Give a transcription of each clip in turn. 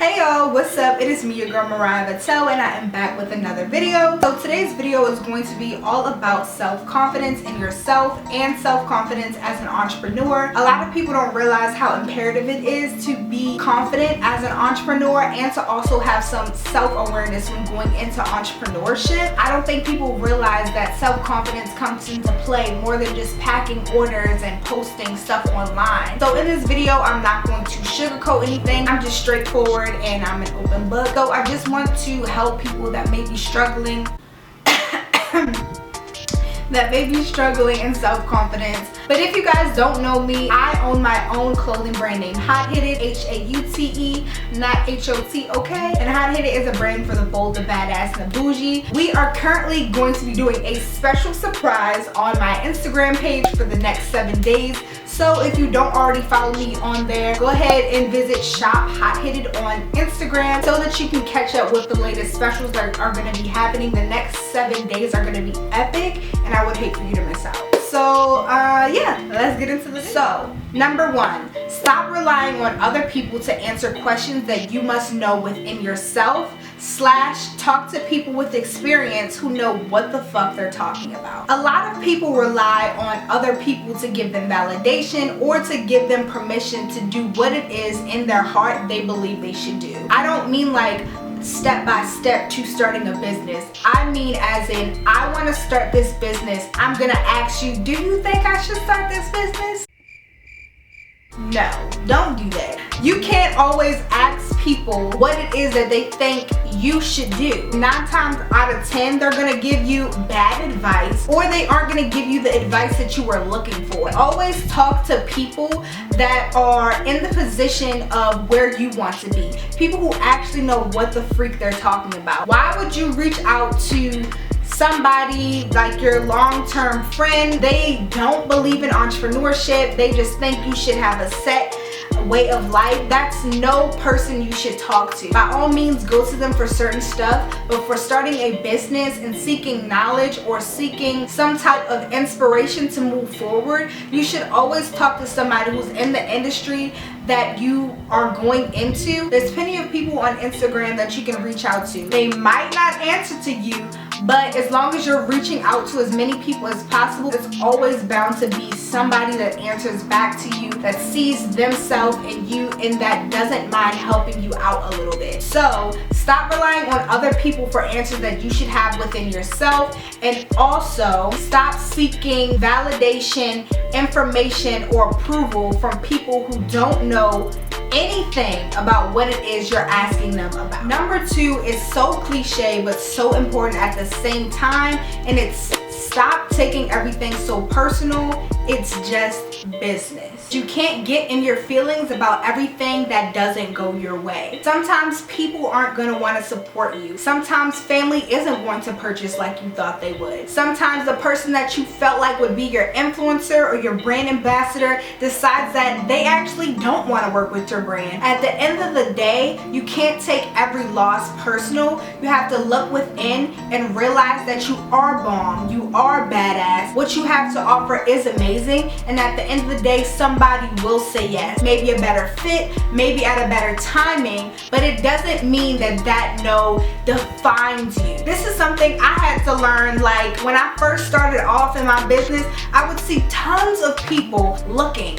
Hey y'all, what's up? It is me, your girl Mariah Vattel, and I am back with another video. So today's video is going to be all about self-confidence in yourself and self-confidence as an entrepreneur. A lot of people don't realize how imperative it is to be confident as an entrepreneur and to also have some self-awareness when going into entrepreneurship. I don't think people realize that self-confidence comes into play more than just packing orders and posting stuff online. So in this video, I'm not going to sugarcoat anything. I'm just straightforward and I'm an open book. So I just want to help people that may be struggling in self-confidence. But if you guys don't know me, I own my own clothing brand name Hot Headed, H-A-U-T-E, not H-O-T, okay? And Hot Headed is a brand for the bold, the badass, and the bougie. We are currently going to be doing a special surprise on my Instagram page for the next 7 days. So if you don't already follow me on there, go ahead and visit Shop Hot Headed on Instagram so that you can catch up with the latest specials that are going to be happening. The next 7 days are going to be epic, and I would hate for you to miss out. So yeah, let's get into the video. So number one, stop relying on other people to answer questions that you must know within yourself. / talk to people with experience who know what the fuck they're talking about. A lot of people rely on other people to give them validation or to give them permission to do what it is in their heart they believe they should do. I don't mean like step by step to starting a business. I mean as in, I want to start this business. I'm gonna ask you, do you think I should start this business? No, don't do that. You can't always ask people what it is that they think you should do. 9 times out of 10, they're gonna give you bad advice, or they aren't gonna give you the advice that you are looking for. Always talk to people that are in the position of where you want to be. People who actually know what the freak they're talking about. Why would you reach out to somebody like your long-term friend? They don't believe in entrepreneurship. They just think you should have a set way of life. That's no person you should talk to. By all means, go to them for certain stuff, but for starting a business and seeking knowledge or seeking some type of inspiration to move forward, you should always talk to somebody who's in the industry that you are going into. There's plenty of people on Instagram that you can reach out to. They might not answer to you, but as long as you're reaching out to as many people as possible, it's always bound to be somebody that answers back to you, that sees themselves in you, and that doesn't mind helping you out a little bit. So stop relying on other people for answers that you should have within yourself, and also stop seeking validation, information, or approval from people who don't know anything about what it is you're asking them about. Number 2 is so cliche but so important at the same time, and it's stop taking everything so personal. It's just business. You can't get in your feelings about everything that doesn't go your way. Sometimes people aren't going to want to support you. Sometimes family isn't going to purchase like you thought they would. Sometimes the person that you felt like would be your influencer or your brand ambassador decides that they actually don't want to work with your brand. At the end of the day, you can't take every loss personal. You have to look within and realize that you are bomb. You are badass. What you have to offer is amazing, and at the end of the day, somebody will say yes. Maybe a better fit, maybe at a better timing, but it doesn't mean that no defines you. This is something I had to learn. Like when I first started off in my business, I would see tons of people looking.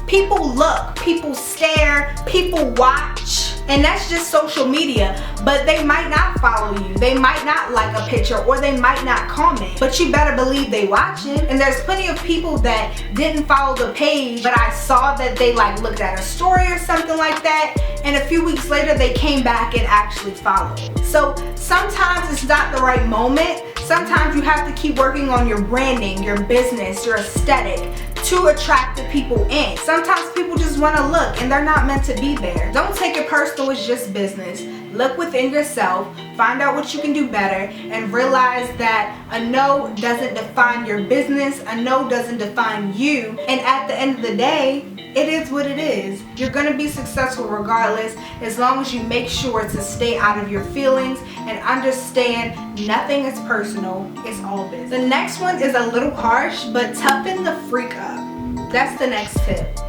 People look, people stare, people watch, and that's just social media. But they might not follow you, they might not like a picture, or they might not comment, but you better believe they watching. And there's plenty of people that didn't follow the page, but I saw that they like looked at a story or something like that, and a few weeks later they came back and actually followed. So sometimes it's not the right moment. Sometimes you have to keep working on your branding, your business, your aesthetic to attract the people in. Sometimes people just want to look and they're not meant to be there. Don't take it personal, it's just business. Look within yourself, find out what you can do better, and realize that a no doesn't define your business, a no doesn't define you, and at the end of the day, it is what it is. You're gonna be successful regardless, as long as you make sure to stay out of your feelings and understand nothing is personal, it's all business. The next one is a little harsh, but toughen the freak up. That's the next tip.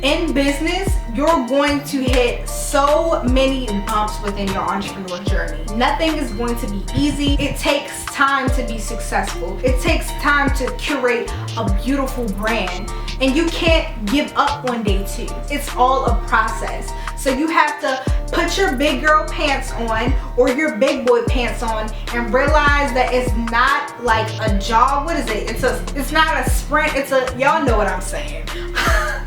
In business, you're going to hit so many bumps within your entrepreneur journey. Nothing is going to be easy. It takes time to be successful. It takes time to curate a beautiful brand. And you can't give up on day two. It's all a process. So you have to put your big girl pants on or your big boy pants on and realize that it's not like a jog. What is it? It's not a sprint. Y'all know what I'm saying.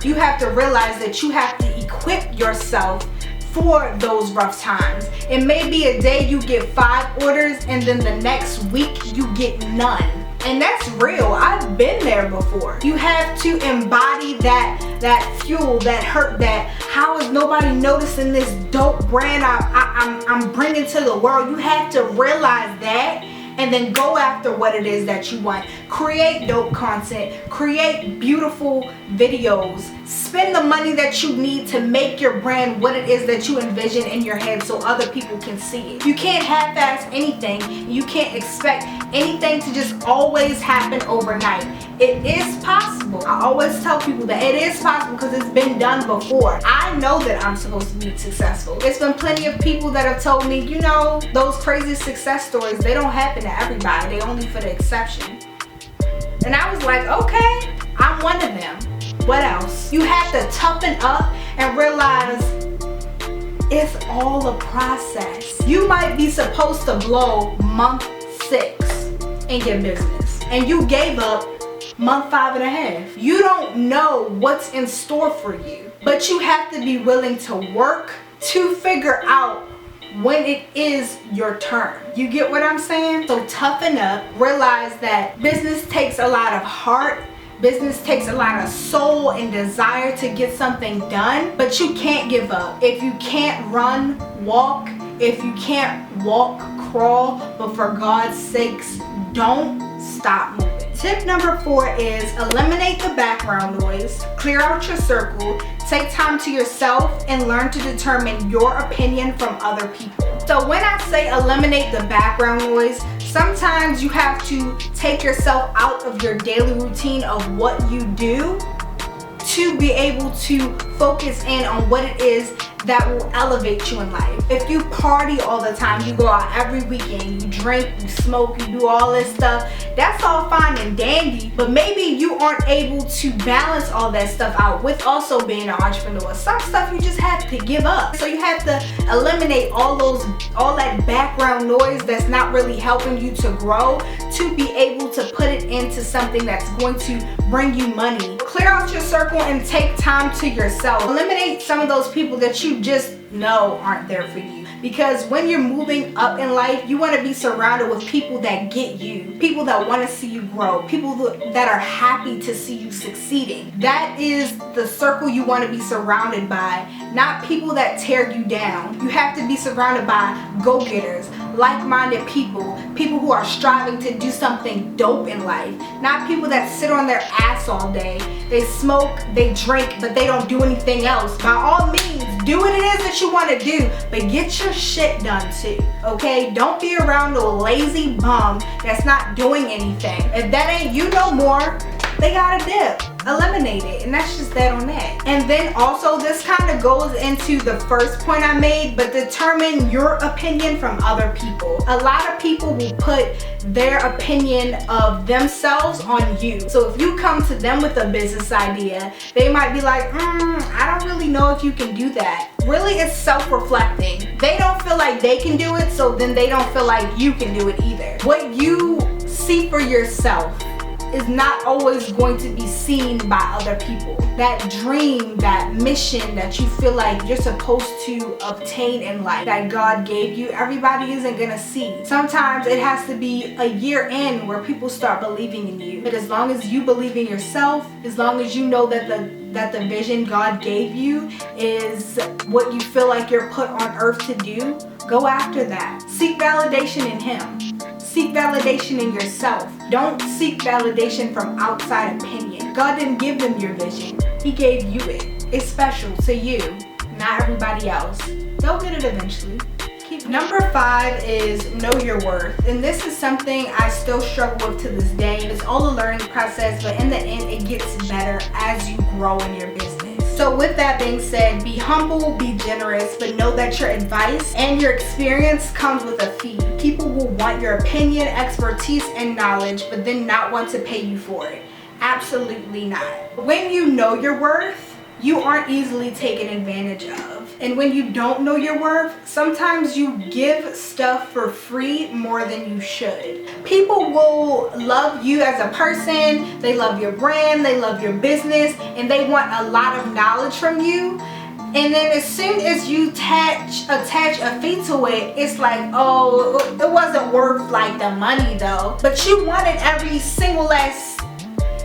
You have to realize that you have to equip yourself for those rough times. It may be a day you get 5 orders and then the next week you get none. And that's real. I've been there before. You have to embody that fuel, that hurt, that how is nobody noticing this dope brand I'm bringing to the world. You have to realize that and then go after what it is that you want. Create dope content, create beautiful videos, spend the money that you need to make your brand what it is that you envision in your head so other people can see it. You can't half-ass anything. You can't expect anything to just always happen overnight. It is possible. I always tell people that it is possible because it's been done before. I know that I'm supposed to be successful. It's been plenty of people that have told me, you know, those crazy success stories, they don't happen to everybody. They only for the exception. And I was like, okay, I'm one of them. What else? You have to toughen up and realize it's all a process. You might be supposed to blow month 6 in your business and you gave up month 5.5. You don't know what's in store for you, but you have to be willing to work to figure out when it is your turn. You get what I'm saying? So toughen up. Realize that business takes a lot of heart. Business takes a lot of soul and desire to get something done, but you can't give up. If you can't run, walk. If you can't walk, crawl. But for God's sakes, don't stop moving. Tip number 4 is eliminate the background noise, clear out your circle, take time to yourself, and learn to determine your opinion from other people. So when I say eliminate the background noise, sometimes you have to take yourself out of your daily routine of what you do to be able to focus in on what it is that will elevate you in life. If you party all the time, you go out every weekend, you drink, you smoke, you do all this stuff, that's all fine and dandy, but maybe you aren't able to balance all that stuff out with also being an entrepreneur. Some stuff you just have to give up. So you have to eliminate all that background noise that's not really helping you to grow, to be able to put it into something that's going to bring you money. Clear out your circle and take time to yourself. Eliminate some of those people that you just know aren't there for you. Because when you're moving up in life, you want to be surrounded with people that get you, people that want to see you grow, people that are happy to see you succeeding. That is the circle you want to be surrounded by, not people that tear you down. You have to be surrounded by go-getters, like-minded people, people who are striving to do something dope in life, not people that sit on their ass all day. They smoke, they drink, but they don't do anything else. By all means, do what it is that you want to do, but get your shit done too, okay? Don't be around no lazy bum that's not doing anything. If that ain't you no more, they gotta dip. Eliminate it, and that's just that on that. And then also, this kind of goes into the first point I made, but determine your opinion from other people. A lot of people will put their opinion of themselves on you. So if you come to them with a business idea, they might be like, I don't really know if you can do that. Really, it's self-reflecting. They don't feel like they can do it, so then they don't feel like you can do it either. What you see for yourself is not always going to be seen by other people. That dream, that mission that you feel like you're supposed to obtain in life, that God gave you, everybody isn't gonna see. Sometimes it has to be a year in where people start believing in you. But as long as you believe in yourself, as long as you know that the vision God gave you is what you feel like you're put on earth to do, go after that. Seek validation in Him. Seek validation in yourself. Don't seek validation from outside opinion. God didn't give them your vision. He gave you it. It's special to you, not everybody else. They'll get it eventually. Number 5 is know your worth. And this is something I still struggle with to this day. It's all a learning process, but in the end, it gets better as you grow in your business. So with that being said, be humble, be generous, but know that your advice and your experience comes with a fee. People will want your opinion, expertise, and knowledge, but then not want to pay you for it. Absolutely not. When you know your worth, you aren't easily taken advantage of. And when you don't know your worth, sometimes you give stuff for free more than you should. People will love you as a person, they love your brand, they love your business, and they want a lot of knowledge from you. And then as soon as you attach a fee to it, it's like, oh, it wasn't worth like the money though. But you wanted every single last,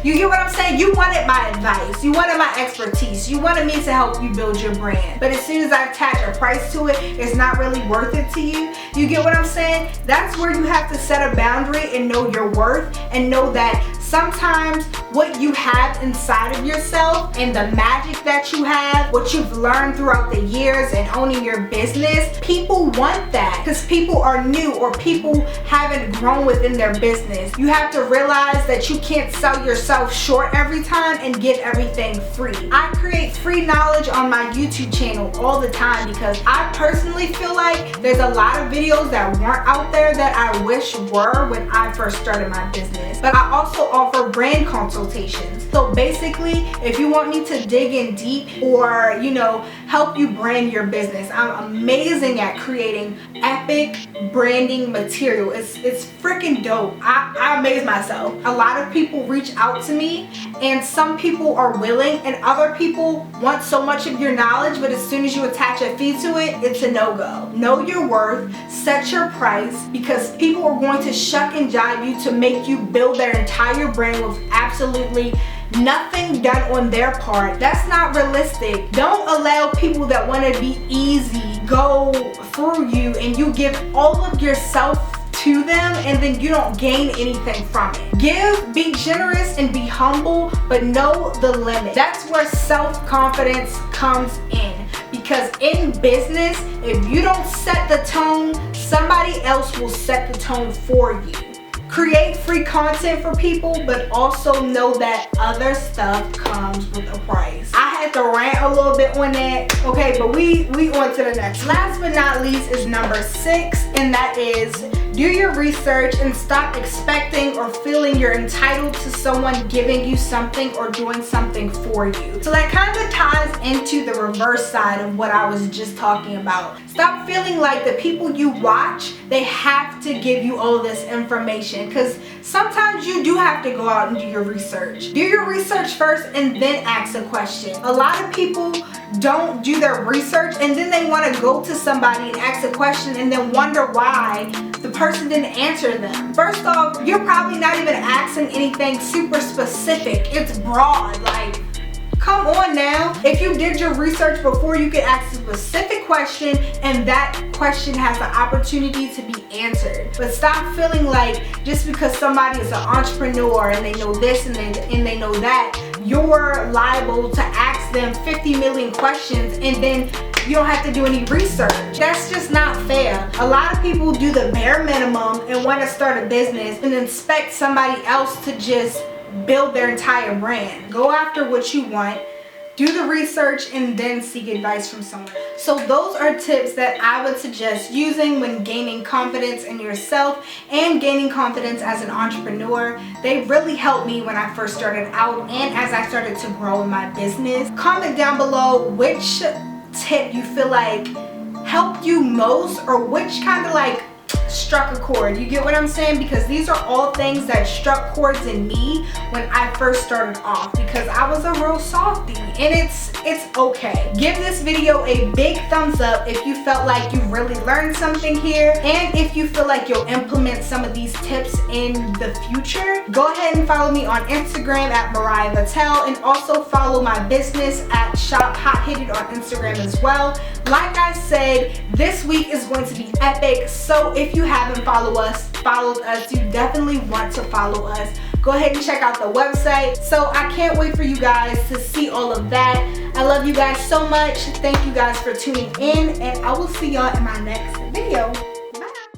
you get what I'm saying? You wanted my advice, you wanted my expertise, you wanted me to help you build your brand. But as soon as I attach a price to it, it's not really worth it to you. You get what I'm saying? That's where you have to set a boundary and know your worth, and know that sometimes what you have inside of yourself and the magic that you have, what you've learned throughout the years and owning your business, people want that because people are new or people haven't grown within their business. You have to realize that you can't sell yourself short every time and give everything free. I create free knowledge on my YouTube channel all the time because I personally feel like there's a lot of videos that weren't out there that I wish were when I first started my business. But I also offer brand consultations. So basically, if you want me to dig in deep or, you know, help you brand your business, I'm amazing at creating epic branding material. It's freaking dope. I amaze myself. A lot of people reach out to me, and some people are willing and other people want so much of your knowledge, but as soon as you attach a fee to it, it's a no-go. Know your worth, set your price, because people are going to shuck and jive you to make you build their entire brand with absolutely nothing done on their part. That's not realistic. Don't allow people that want to be easy go through you and you give all of yourself to them and then you don't gain anything from it. Give, be generous, and be humble, but know the limit. That's where self-confidence comes in, because in business, if you don't set the tone, somebody else will set the tone for you. Create free content for people, but also know that other stuff comes with a price. I had to rant a little bit on that, okay, but we on to the next. Last but not least is number 6, and that is do your research and stop expecting or feeling you're entitled to someone giving you something or doing something for you. So that kind of ties into the reverse side of what I was just talking about. Stop feeling like the people you watch, they have to give you all this information, because sometimes you do have to go out and do your research. Do your research first and then ask a question. A lot of people don't do their research and then they want to go to somebody and ask a question and then wonder why the person didn't answer them. First off, you're probably not even asking anything super specific. It's broad, like, come on now. If you did your research before, you could ask a specific question and that question has the opportunity to be answered. But stop feeling like just because somebody is an entrepreneur and they know this and they know that, you're liable to ask them 50 million questions and then you don't have to do any research. That's just not fair. A lot of people do the bare minimum and want to start a business and expect somebody else to just build their entire brand. Go after what you want, do the research, and then seek advice from someone. So those are tips that I would suggest using when gaining confidence in yourself and gaining confidence as an entrepreneur. They really helped me when I first started out and as I started to grow in my business. Comment down below which tip you feel like helped you most, or which kind of like struck a chord. You get what I'm saying? Because these are all things that struck chords in me when I first started off, because I was a real softie, and it's okay. Give this video a big thumbs up if you felt like you really learned something here, and if you feel like you'll implement some of these tips in the future. Go ahead and follow me on Instagram at Mariah Vattel, and also follow my business at Shop Hot Hit It on Instagram as well. Like I said, this week is going to be epic, so if you haven't followed us, you definitely want to follow us. Go ahead and check out the website. So I can't wait for you guys to see all of that. I love you guys so much. Thank you guys for tuning in, and I will see y'all in my next video.